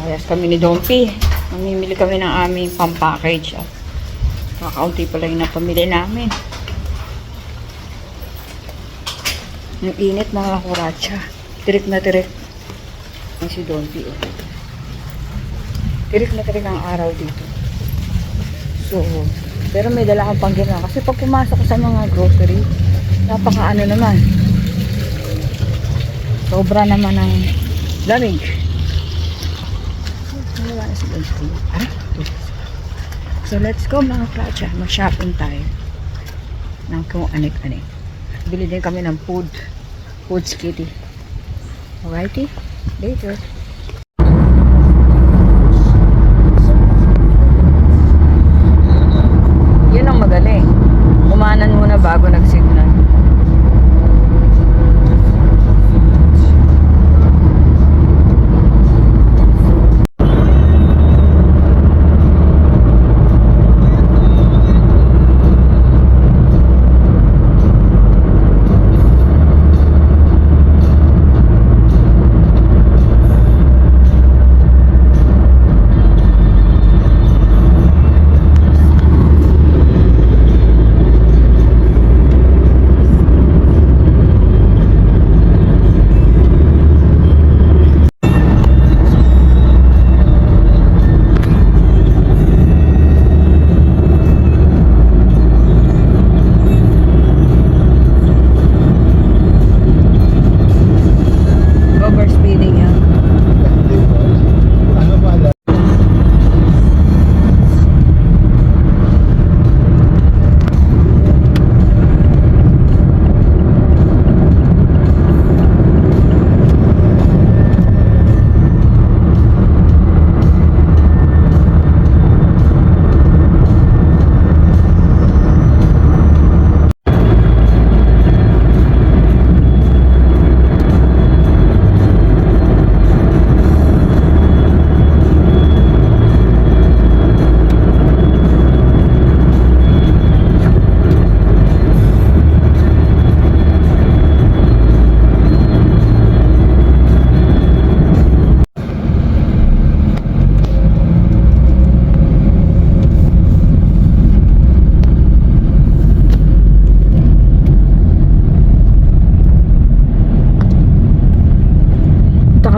Ayos kami ni Dompi. Mamimili kami ng aming pampackage. Kakaunti pala yung napamili namin. Ang init mga kuratsa. Tirik na tirik. Ang si Dompi. Tirik na tirik ang araw dito. So, pero may dala akong panggina. Kasi pag pumasok ko sa mga grocery, napaka naman. Sobra naman ng lamig. Wala na si Dompi. So, let's go mga kuratsa. Mag-shopping tayo. Ng kung anik-anik. Bili din kami ng Foods Kitty. Alrighty? Later. Yun ang magaling. Kumanan muna bago nag-signal.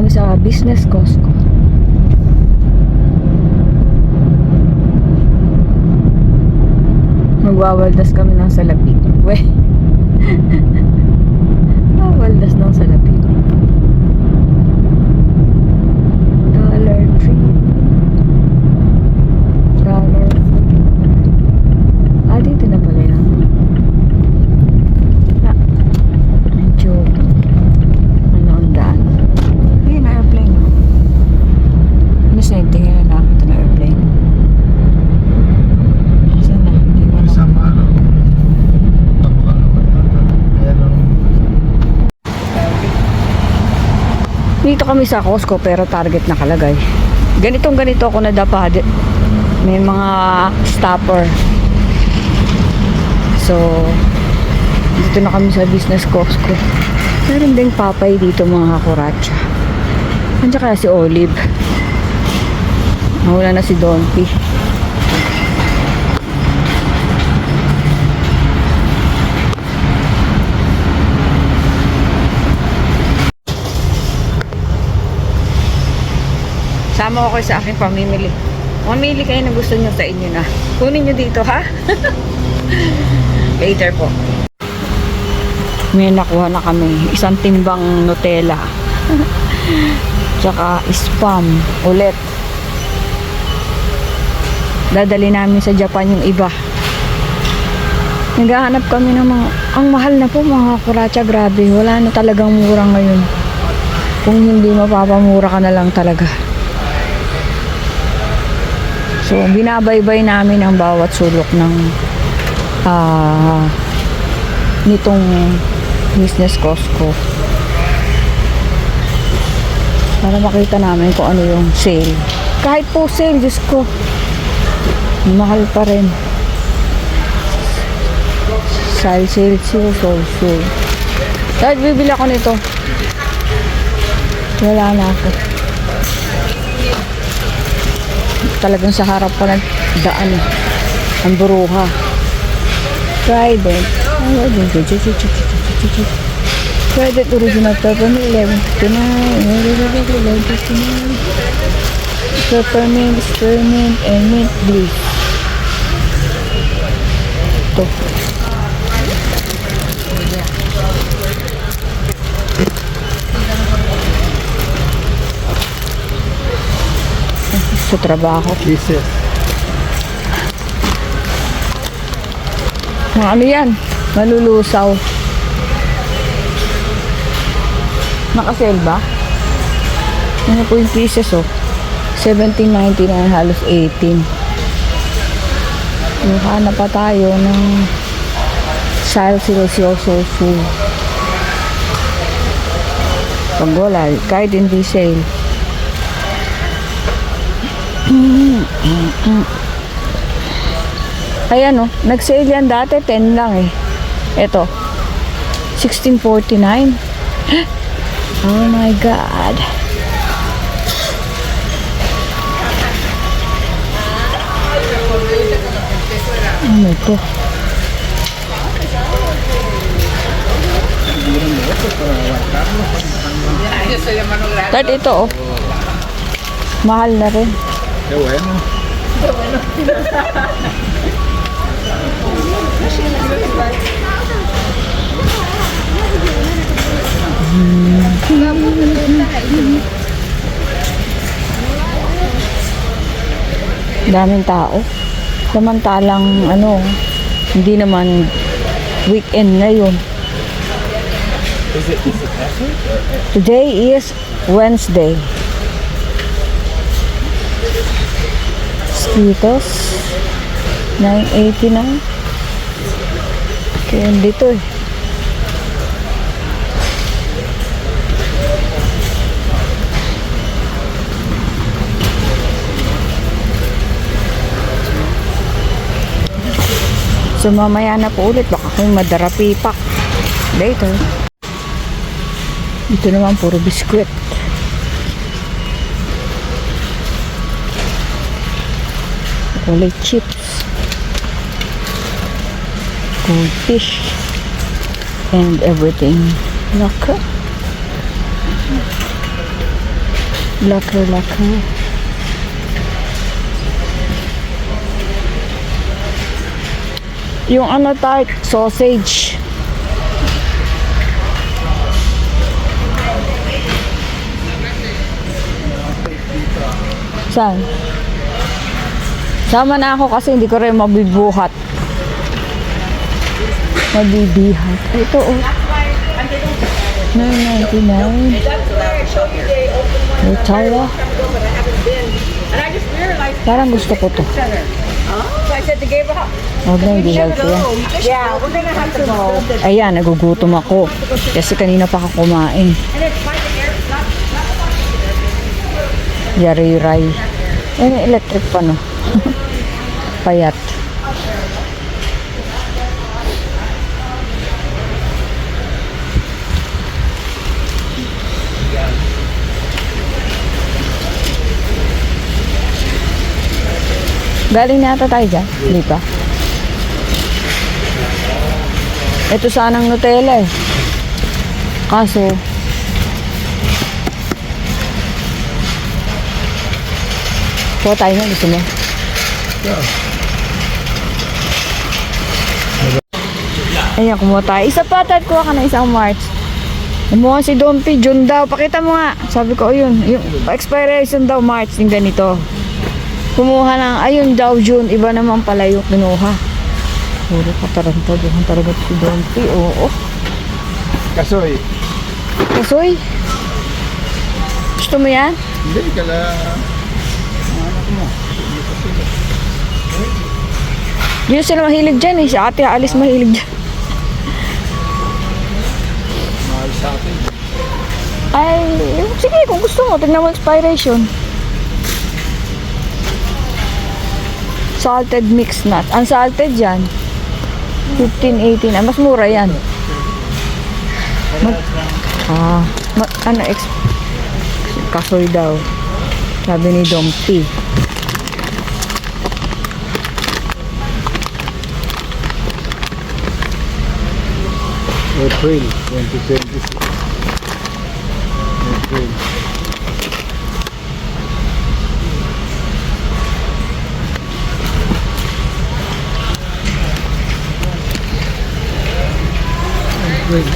Sa business Costco. Magwawaldas kami ng salapi. Weh. Magwawaldas ng salapi. Dollar Tree. Dollar Food. Dito na pala yan. Medyo ang daan. Airplane. Ano sa yung tingin na nakita na airplane? Saan na? Hindi mo na. Dito kami sa Costco pero Target nakalagay. Ganito ako nadapa. May mga stopper. So, dito na kami sa business Costco. Meron ding Papay dito mga kuratsa. Andiyan kaya si Olive. Nawala na si Dompi. Sama ko kayo sa aking pamimili. Mamili kayo na gusto nyo sa inyo na. Kunin nyo dito ha. Later po. May nakuha na kami. Isang timbang Nutella. Tsaka spam ulit. Dadali namin sa Japan yung iba. Naghahanap kami ng mga, ang mahal na po mga kuratsa, grabe. Wala na talagang mura ngayon. Kung hindi mapapamura ka na lang talaga. So binabaybay namin ang bawat sulok ng nitong business Costco para makita namin kung ano yung sale. Kahit po sale, Diyos ko, mahal pa rin. Sale, so. Dahil bibili ako nito. Wala na ako. talagang sa harap pa ng daan. Ang buruha. Trident. Trident original peppermint 11.59. Peppermint, spearmint, and mint bliss. Ito. Sa trabaho. Jesus. Mga ano yan? Malulusaw. Nakasale ba? Ano po yung pieces oh? 17.99 halos 18. Hanap pa tayo ng Silsilioso. Pag wala, kahit hindi sale. Ayan oh, nag-sale yan dati 10 lang eh. Ito 16.49. Oh my god. Ano ito? Dahil ito oh, mahal na rin. Qué bueno. Daming tao. Samantalang ano, hindi naman weekend ngayon. Today is Wednesday. Skittles 9.89. Kaya dito eh. So mamaya na po ulit, baka kung madarapipak later. Dito naman puro biskwit. Kulay chips, goldfish, and everything. Laka. Yung ano tart, sausage. Saan? Sama na ako kasi hindi ko rin mabibuhat. Mabibihat. Ito oh. 9.99. Nutella. Parang gusto ko to. Huwag na, hindi healthy yan. Yeah, we're gonna have to go. Ayan, nagugutom ako. Kasi kanina pa ako kumain. Yari-ray. Electric pa no. Payat. Galing na ata tayo dyan. Hindi pa. Ito sanang Nutella eh. Kaso kuha tayo na, gusto mo? Ayan, kumuha tayo. Isa pa, tayo kuha ka na isang March. Kumuha si Dompi, June daw. Pakita mo nga. Sabi ko, ayun, yung expiration daw March, yung ganito. Kumuha ng, ayun daw June, iba naman pala yung kinuha. Puro katarantado ang talaga si Dompi, oo. Kasoy. Kasoy? Gusto mo yan? Hindi, kala... Anak mo. Hindi sila mahilig dyan eh. Si ate Alice mahilig dyan. Mahal sa atin. Ay, sige kung gusto mo, tignan mo expiration. Salted mixed nut. Unsalted yan. 15, 18. Ah, mas mura yan. Kasoy daw. Sabi ni Dompi. April 2026. April. April.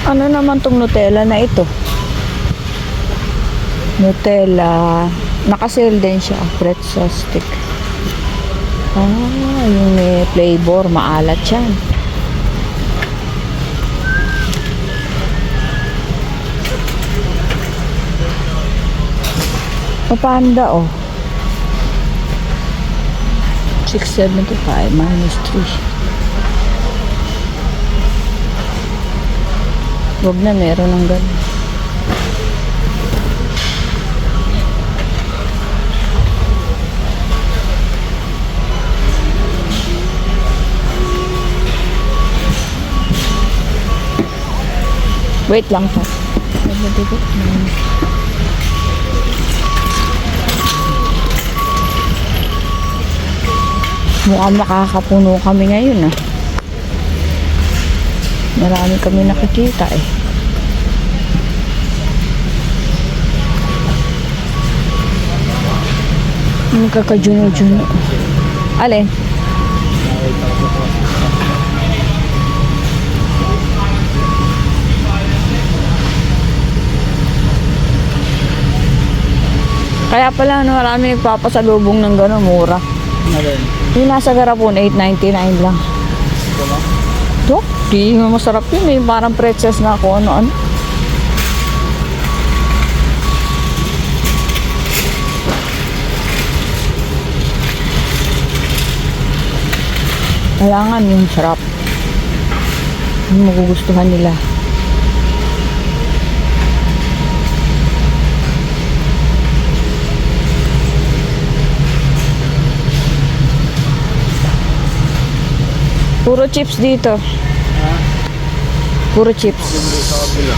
Ano naman tong Nutella na ito? Nutella. Nakasale din siya. Pretzel stick. Ah, yung may flavor. Maalat yan. Papanda oh. 675 minus 3. Huwag na, meron ng ganun. Wait lang po. Mukhang makakapuno kami ngayon ah. Marami kami nakikita eh. Yung kakajuno-juno. Alin? Kaya pala no, marami nagpapasalubong ng gano'n, mura. Alin? Yung nasa garapon, 8.99 lang. Ito lang? Ito? Di nga masarap yun eh. Parang pretzels na ako ano-ano. Kailangan yung sarap. Yung magugustuhan nila. Puro chips dito. Ha? Puro chips. Hindi sa kabila.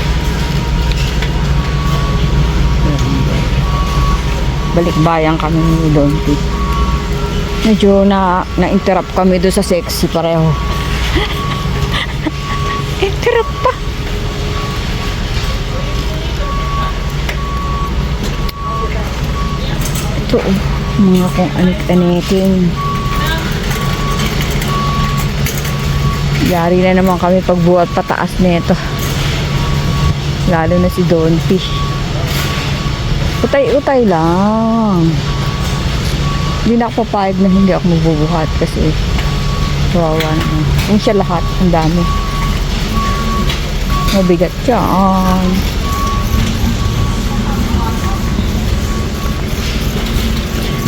Balikbayan kami ni Donty. Medyo na-interrupt kami doon sa sexy pareho. Interrupt pa. Ito oh, mga kung anik-anikin. Yari na naman kami pagbuhat pataas nito. Lalo na si Donty. Utay-utay lang. Hindi na ako papayag na hindi ako magbubuhat kasi kawawa naman. Kung siya lahat, ang dami. Mabigat yan.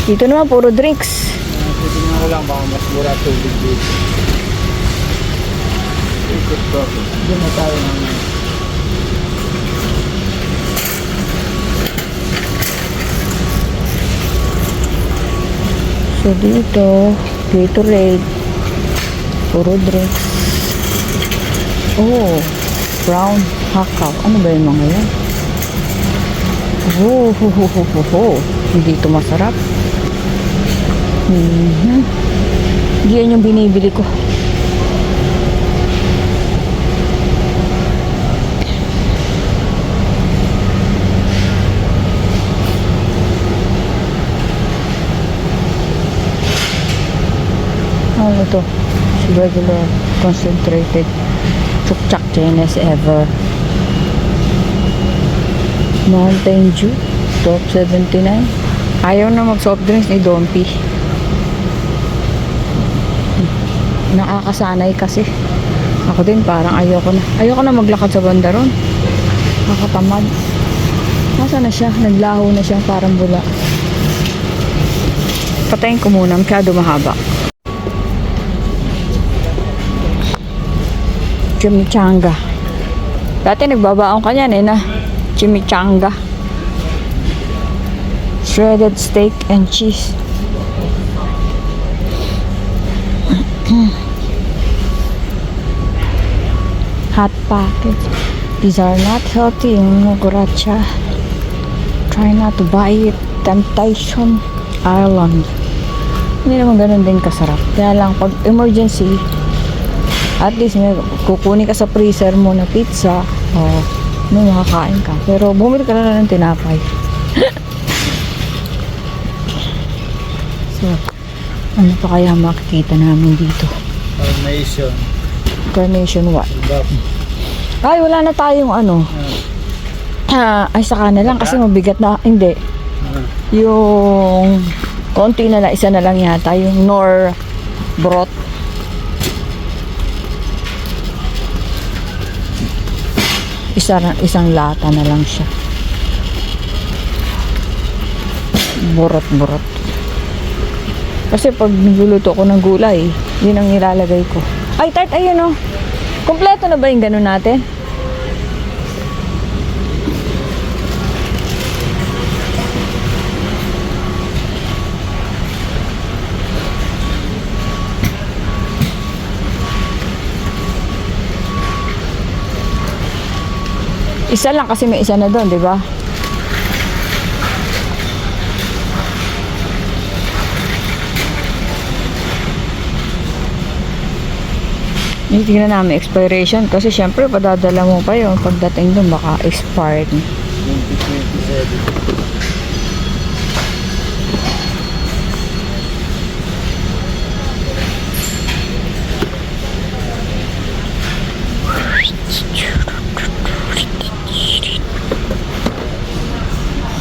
Dito naman, puro drinks. Titignan ko lang, baka mas mura tubig dito. Ikot ko. Doon na tayo naman. So dito, Gatorade, puro drinks. Oh, brown hakaw. Ano ba yung mga yan? Oh, ho, ho, ho, ho, ho. Hindi ito masarap. Hindi yan yung binibili ko. Ano to? Regular concentrated chukchak Chinese ever. Mountain Dew 12.79. Ayaw na mag soft drinks ni Dompy. Nakakasanay kasi. Ako din parang ayoko na maglakad sa banda ron. Nakakatamad. Nasaan na siya? Naglaho na siya, parang bula. Patayin ko muna, masyado mahaba. Chimichanga. Dati nagbabaon ka niyan eh na. Chimichanga. Shredded steak and cheese. Hot packets. These are not healthy. Yung guracha. Try not to buy it. Temptation Island. Hindi naman ganun din kasarap. Kaya lang pag emergency, at least may kukunin ka sa freezer mo na pizza o makakain ka. Pero bumili ka na lang ng tinapay. So, ano pa kaya makikita namin dito? Formation. Carnation what? Bap. Ay, wala na tayong ano. Ay, saka na lang kasi mabigat na. Hindi. Yung konti na lang, isa na lang yata. Yung Nor broth. Isang lata na lang siya. Burot. Kasi pag nagluluto ko ng gulay, yun ang nilalagay ko. Ay, tart, ayun o. Kompleto na ba yung ganun natin? Isa lang kasi may isa na doon, di ba? Tingnan namin expiration kasi syempre padadala mo pa yun pagdating doon baka expired. 2027.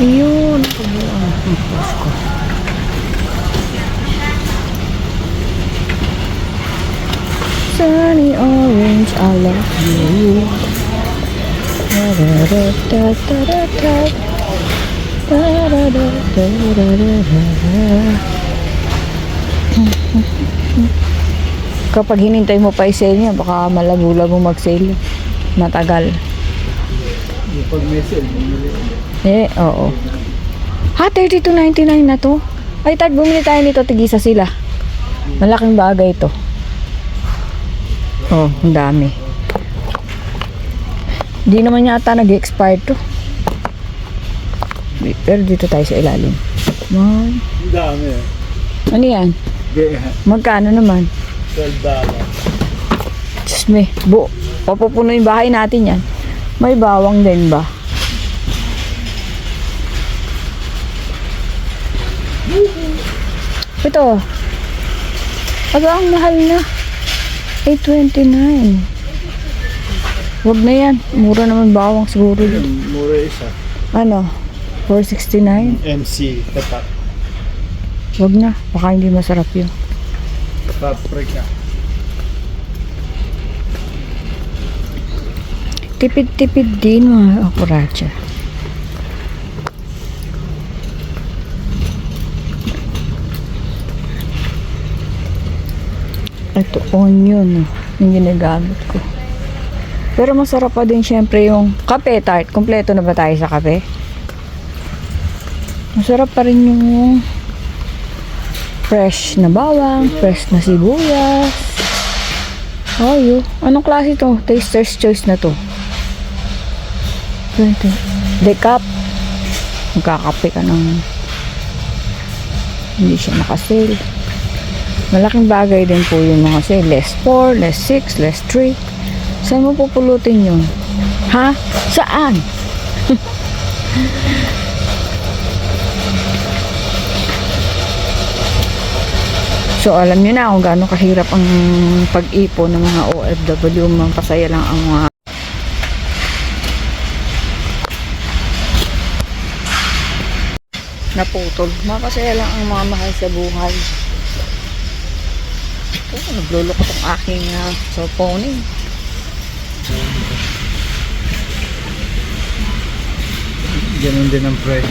Ayun, kabuang ang Pasko. Sunny orange, I love you. Kapag hinintay mo pa i-sale niya, baka malago-lago mag-sale. Matagal. Yung pag may sale, bumili. Oo. Ha, 32.99 na to? Ay, tag, bumili tayo nito, tigisa sila. Malaking bagay to. Oh, ang dami. Hindi naman yata nag-expire to. Pero dito tayo sa ilalim. Ang dami eh. Ano yan? Magkano naman? $12. Diyos me, papupuno yung bahay natin yan. May bawang din ba? Ito. Ang mahal na. 8.29. Wag na yan. Mura naman bawang siguro yun. Mura isa. Ano? 4.69? MC, tatak. Wag na. Baka hindi masarap yun. Paprika. Tipid-tipid din mga akuracha. Ito, onion. Yung ginagamit ko. Pero masarap pa din syempre yung kape tart. Kompleto na ba tayo sa kape? Masarap pa rin yung fresh na bawang, fresh na sibuyas. Ayo. Anong klase to? Taster's Choice na to. 20. Decaf. Magkakape ka ng hindi siya nakasale. Malaking bagay din po yung mga sale. Less 4, less 6, less 3. Saan mo pupulutin yun? Ha? Saan? So, alam nyo na kung gaano kahirap ang pag-ipon ng mga OFW. Masaya lang ang mga naputol. Mapasaya lang ang mga mahal sa buhay. Oh, nagluloko tong aking cellphone eh. Ganun din ang price.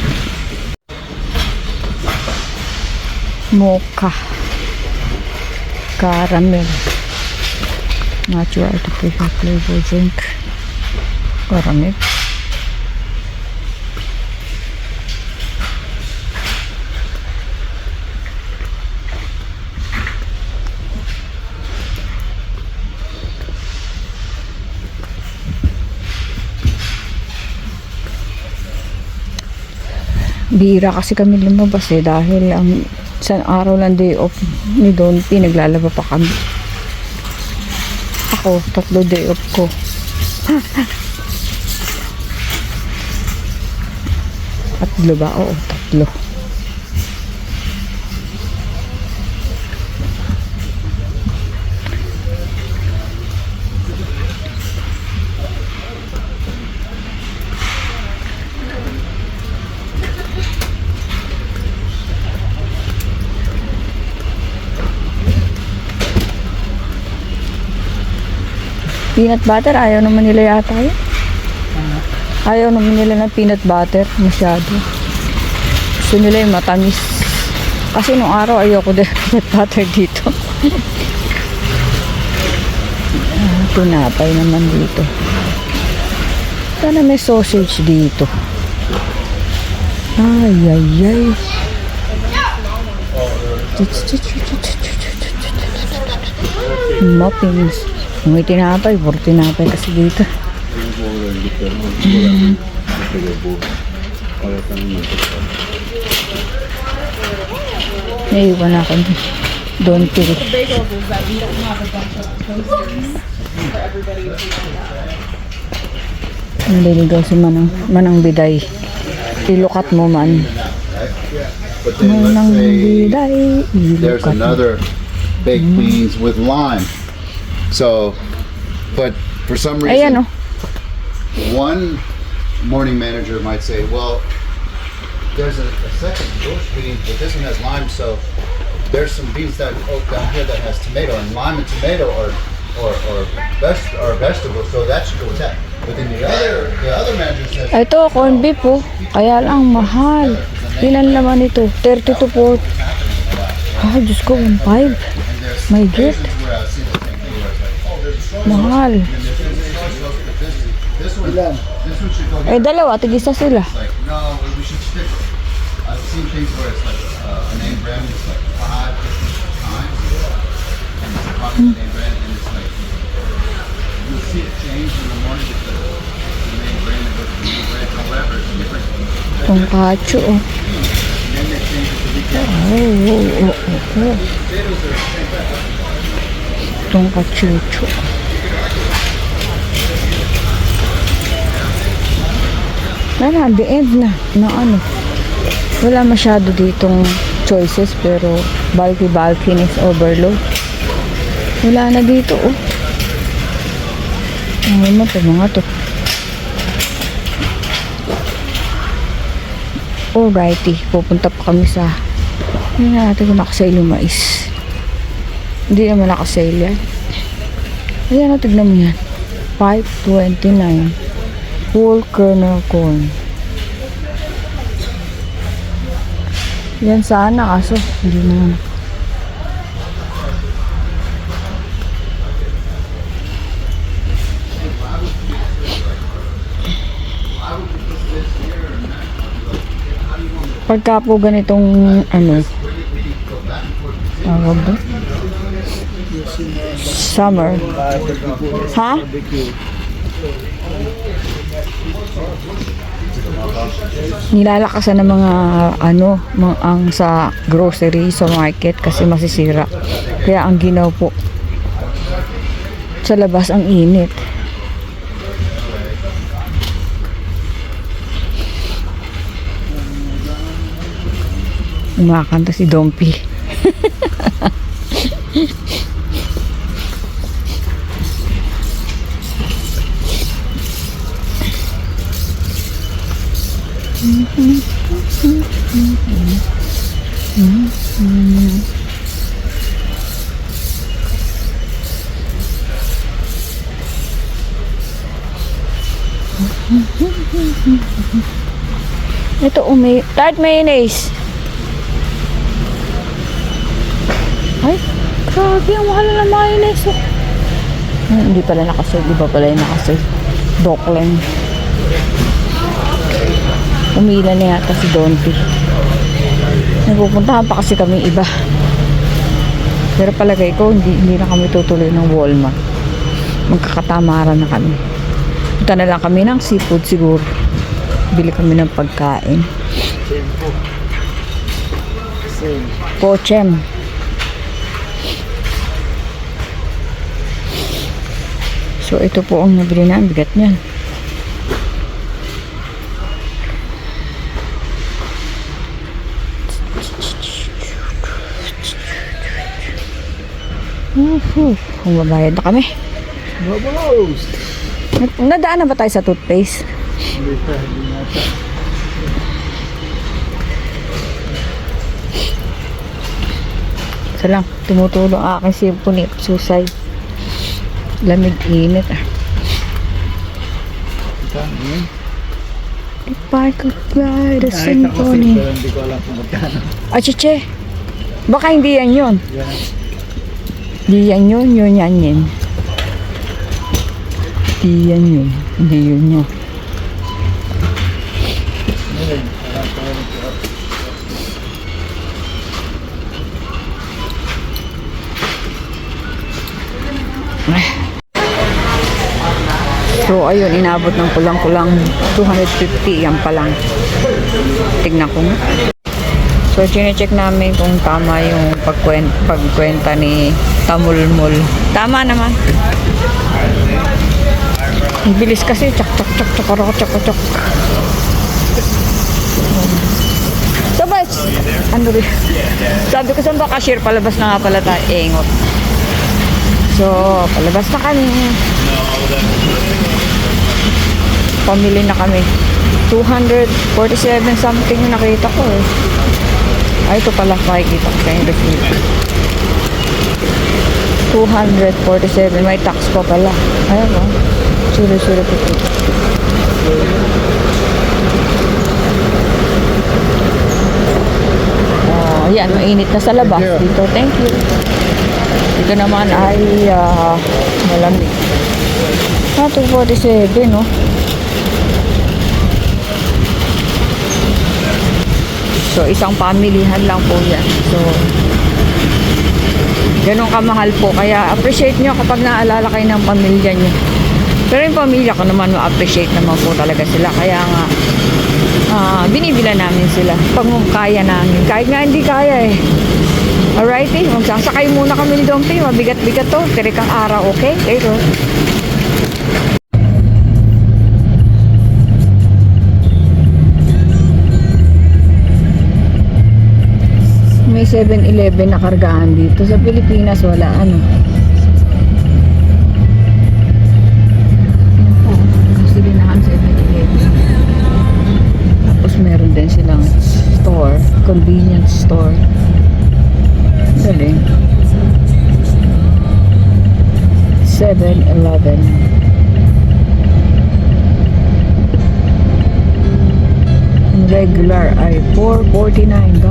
Mocha caramel natural artificial flavor drink caramel Bihira kasi kami lumabas eh dahil ang isang araw lang day off ni Don P, naglalaba pa kami. Ako, 3 day off ko. Tatlo ba? Oo, 3. Peanut butter, ayaw naman nila yata yun. Ayaw naman nila ng peanut butter masyado. Gusto nila yung matamis. Kasi nung araw ayoko din peanut butter dito. Tinapay naman dito. Sana may sausage dito. Ay, ay, ay. Muffins. May tinapay, puro tinapay kasi dito. Naiwan ako doon tiri. Naliligaw si Manang Biday. Ilukat mo man. But then Manang let's say Biday. there's Ilukat mo. another baked beans with lime. So, but for some Ayan reason, oh. one morning manager might say, well, there's a second bush bean, but this one has lime, so there's some beans that down here that has tomato, and lime and tomato are vegetables, so that should go with that. But then the other manager says, Ito, corn beef po. Kaya lang mahal. Ilan laman ito? 30 to 40. Ah, Diyos ko, 1.5. My God. where I see the same thing, where it's like, oh, there's a soy Mahal. this one should go here. Eh, dalawa. Tigisa sila. Like, no, we should stick. I've seen things where it's like a name brand is like 5 different times, and it's probably the name brand, and it's like you'll see it change in the morning with the name brand and with the name brand. However, it's different. Tongkatsu, oh. Then they change it to be Oh. Tongkatsu. Wala, the end na ano. Wala masyado ditong choices pero bulky-bulkiness overload. Wala na dito, oh. Ano mo to, mga to. Alrighty, pupunta pa kami sa hindi na natin kung nakasale yung mais. Hindi naman nakasale yan. Ayan na, tignan mo yan. 5.29 whole kernel corn. Yan sana kaso hindi na. Pagka po ganitong ano, tawag ba? Summer. Ha? Nilalakasan ng mga ano, ang sa grocery, sa market kasi masisira. Kaya ang ginaw po sa labas ang init. Umakanta si Dompi. Ito tart mayonnaise. Ay, grabe, ang mahal na mayonnaise. Oh. Hindi pala nakasave, iba pala yung nakasave. Doklen. Umila na yata si Donty. Napupuntahan pa kasi kami iba. Pero palagay ko, hindi na kami tutuloy ng Walmart. Magkakatamaran na kami. Punta na lang kami ng seafood siguro. Bili kami ng pagkain. Pochem. So ito po ang nabili na, ang bigat niyan. Magbabayad na kami. Bubbles! Nadaan na ba tayo sa toothpaste? Hindi pa, hindi nata. Isa lang, tumutulong ang aking symphony of susay. Lamig init ah. Ito, yun. If I could fly the Nakita ko kasi, symphony. pero hindi ko alam kung magkano. Achiche, baka hindi yan yun. Yan. Di yan yun, yun yan yun. Di yan yun, hindi yun yun. Ayun, parang parang ko. So ayun, inabot ng kulang-kulang 250, yan pa lang. Tignan ko nga. So chine-check namin kung tama yung pagkwenta ni Tamulmul. Tama naman. Ang bilis kasi, chak chak chak chak chak chak chak. So ba, ano rin? Sabi ko saan ba cashier, palabas na nga pala tayo. Ingot. So, palabas na kami. Pamili na kami. 247 something yung nakita ko eh. Ay, ito pala makikita ko kayong receipt. 247. May tax pa pala. Ayan o. Sure. Oh, yan. Mainit na sa labas dito. Thank you. Dito naman ay malamig. 247, no? So, isang pamilihan lang po yan. So, ganun kamahal po. Kaya, appreciate nyo kapag naalala kayo ng pamilya nyo. Pero yung pamilya ko naman, ma-appreciate naman po talaga sila. Kaya nga, binibila namin sila. Pag kaya namin. Kahit nga hindi kaya eh. Alrighty, magsasakay muna kami ni Dompi. Mabigat-bigat to. Tirik ang araw, okay? Okay, so. May 7-Eleven na kargahan dito. Sa Pilipinas, wala ano. Kasi dinahan 7-Eleven. Tapos meron din silang store. Convenience store. Galing. 7-Eleven. Ang regular ay $4.49.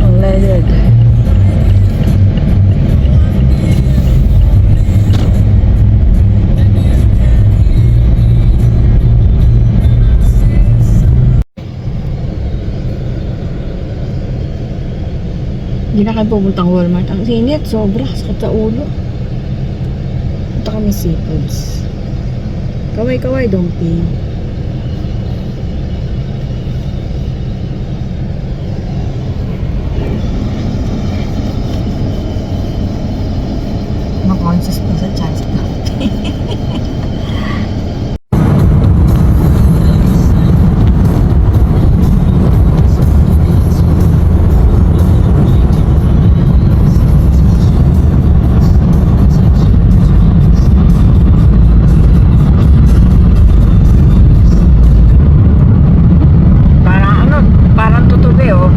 Unleaded. Hindi na kayo pupuntang Walmart. Ang sinit, sobra. Sakit sa ulo. Punta kami seafoods. Kaway-kaway, Dompi. Conscious po sa chance na. Parang tutubi oh.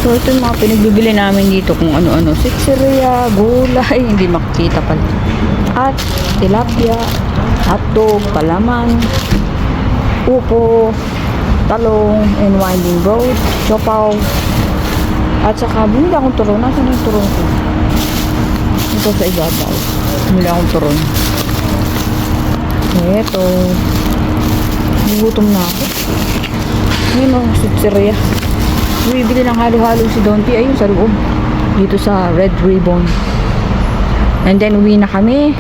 So ito yung mga pinagbibili namin dito kung ano-ano. Sitseria, gulay, hindi makikita pala. At tilapia, hotdog, palaman, upo, talong, and winding road, siopaw. At saka bumili akong turon. Nasaan yung turon ko? Ito sa ibabaw. Bumili akong turon. Ito. Nagutom na ako. Yun o, sutseria. Bibili ng halo-halo si Don P. Ayun sa loob. Dito sa Red Ribbon. And then uwi na kami.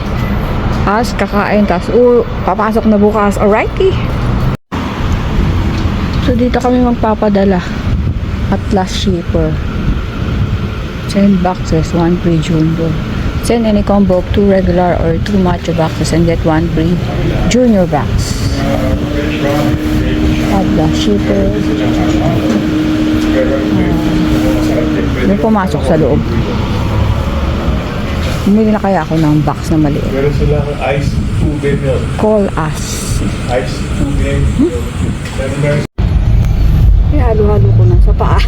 Tapos kakain. Tapos papasok na bukas. Alrighty. So dito kami magpapadala. At last shipper. 10 boxes, 1 free jumbo. Send any combo of 2 regular or 2 macho boxes and get 1 free junior box. At last shipper. May pumasok sa loob. Bumili na kaya ako ng box na maliit. Meron silang ice tube milk. Call us. Ice tube milk. Then meron Halo-halo ko na sa paa.